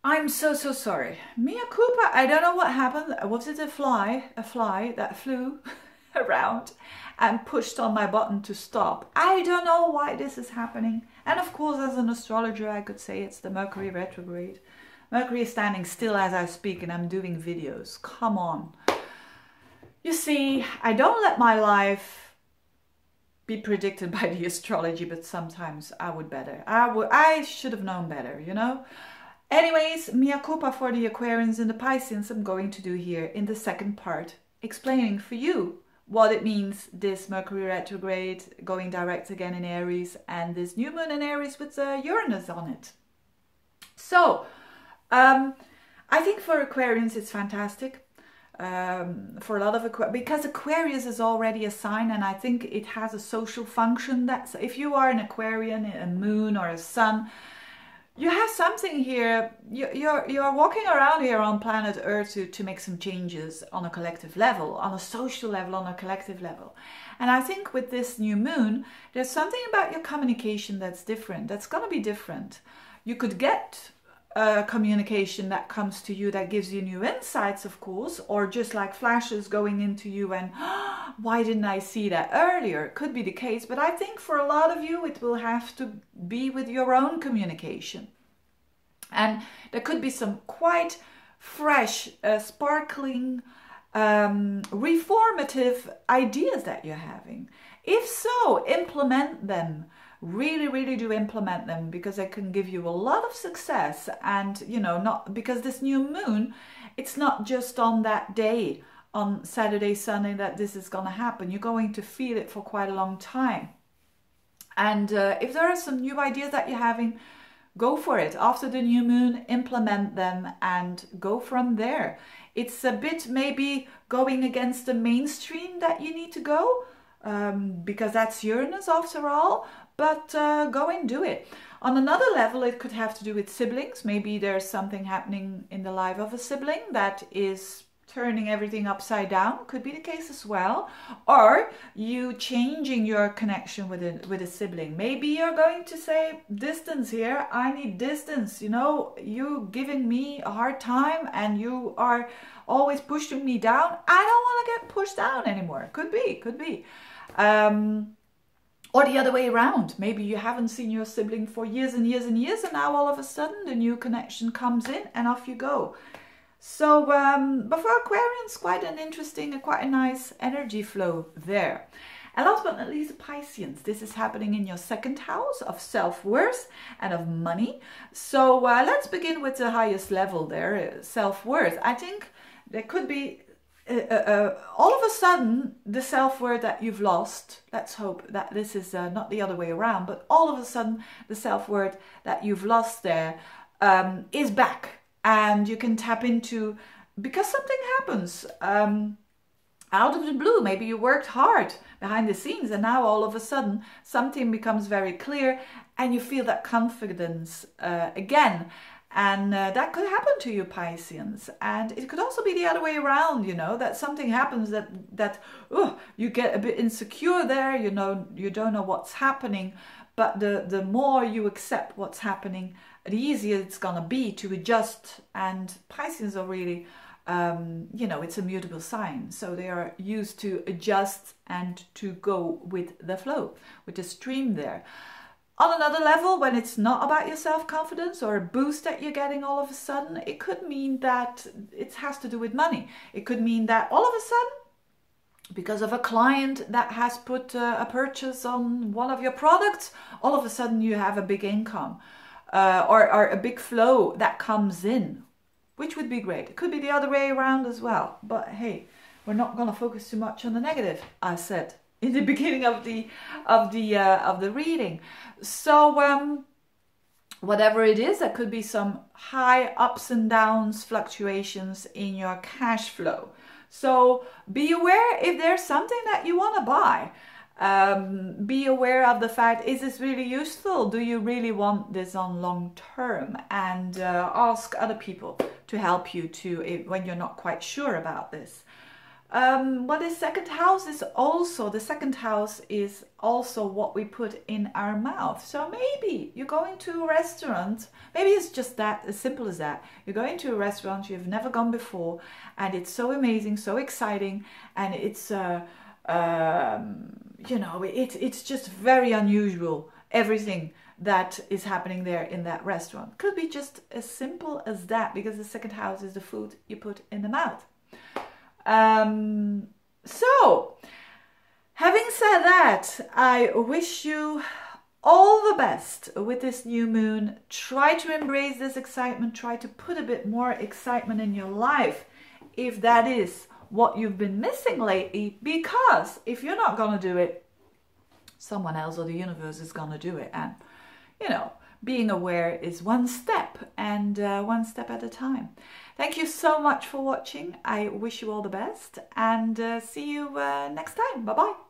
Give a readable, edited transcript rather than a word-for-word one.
I'm so sorry. Mia Cooper, I don't know what happened. Was it a fly that flew around and pushed on my button to stop? I don't know why this is happening. And of course, as an astrologer, I could say it's the Mercury retrograde. Mercury is standing still as I speak and I'm doing videos. Come on. You see, I don't let my life be predicted by the astrology, but sometimes I would better. I should have known better, you know? Anyways, mea culpa for the Aquarians and the Pisces I'm going to do here in the second part, explaining for you what it means, this Mercury retrograde going direct again in Aries and this new moon in Aries with Uranus on it. So, I think for Aquarians it's fantastic. For a lot of because Aquarius is already a sign, and I think it has a social function. That's if you are an Aquarian, a moon or a sun, you have something here. You're walking around here on planet Earth to make some changes on a collective level, on a social level, on a collective level. And I think with this new moon, there's something about your communication that's different. That's going to be different. You could get communication that comes to you that gives you new insights, of course, or just like flashes going into you and oh, why didn't I see that earlier? It could be the case, but I think for a lot of you it will have to be with your own communication. And there could be some quite fresh, sparkling, reformative ideas that you're having. If so, implement them. Really do implement them, because they can give you a lot of success. And you know, not because this new moon, it's not just on that day, on Saturday, Sunday, that this is going to happen. You're going to feel it for quite a long time. And if there are some new ideas that you're having, go for it. After the new moon, implement them and go from there. It's a bit maybe going against the mainstream that you need to go, because that's Uranus after all. But go and do it. On another level, it could have to do with siblings. Maybe there's something happening in the life of a sibling that is turning everything upside down. Could be the case as well. Or you changing your connection with a sibling. Maybe you're going to say, distance here. I need distance. You know, you giving me a hard time and you are always pushing me down. I don't want to get pushed down anymore. Could be. Or the other way around. Maybe you haven't seen your sibling for years and years and years, and now all of a sudden the new connection comes in and off you go. So, but for Aquarians, quite an interesting and quite a nice energy flow there. And last but not least, Pisces. This is happening in your second house of self-worth and of money. So let's begin with the highest level there, self-worth. I think there could be all of a sudden, the self-worth that you've lost, let's hope that this is not the other way around, but all of a sudden, the self-worth that you've lost there is back. And you can tap into, because something happens out of the blue. Maybe you worked hard behind the scenes and now all of a sudden, something becomes very clear and you feel that confidence again. And that could happen to you, Pisces. And it could also be the other way around, you know, that something happens that you get a bit insecure there, you know, you don't know what's happening. But the more you accept what's happening, the easier it's going to be to adjust. And Pisces are really, you know, it's a mutable sign. So they are used to adjust and to go with the flow, with the stream there. On another level, when it's not about your self-confidence or a boost that you're getting all of a sudden, it could mean that it has to do with money. It could mean that all of a sudden, because of a client that has put a purchase on one of your products, all of a sudden you have a big income or a big flow that comes in, which would be great. It could be the other way around as well. But hey, we're not going to focus too much on the negative, I said in the beginning of the reading. So whatever it is, there could be some high ups and downs, fluctuations in your cash flow. So be aware if there's something that you want to buy. Be aware of the fact, is this really useful? Do you really want this on long term? And ask other people to help you when you're not quite sure about this. What is second house is also, the second house is also what we put in our mouth. So maybe you're going to a restaurant, maybe it's just that, as simple as that. You're going to a restaurant you've never gone before, and it's so amazing, so exciting, and it's, you know, it's just very unusual, everything that is happening there in that restaurant. Could be just as simple as that, because the second house is the food you put in the mouth. So, having said that, I wish you all the best with this new moon. Try to embrace this excitement. Try to put a bit more excitement in your life, if that is what you've been missing lately, because if you're not going to do it, someone else or the universe is going to do it. And, you know, being aware is one step, and one step at a time. Thank you so much for watching. I wish you all the best, and see you next time. Bye-bye.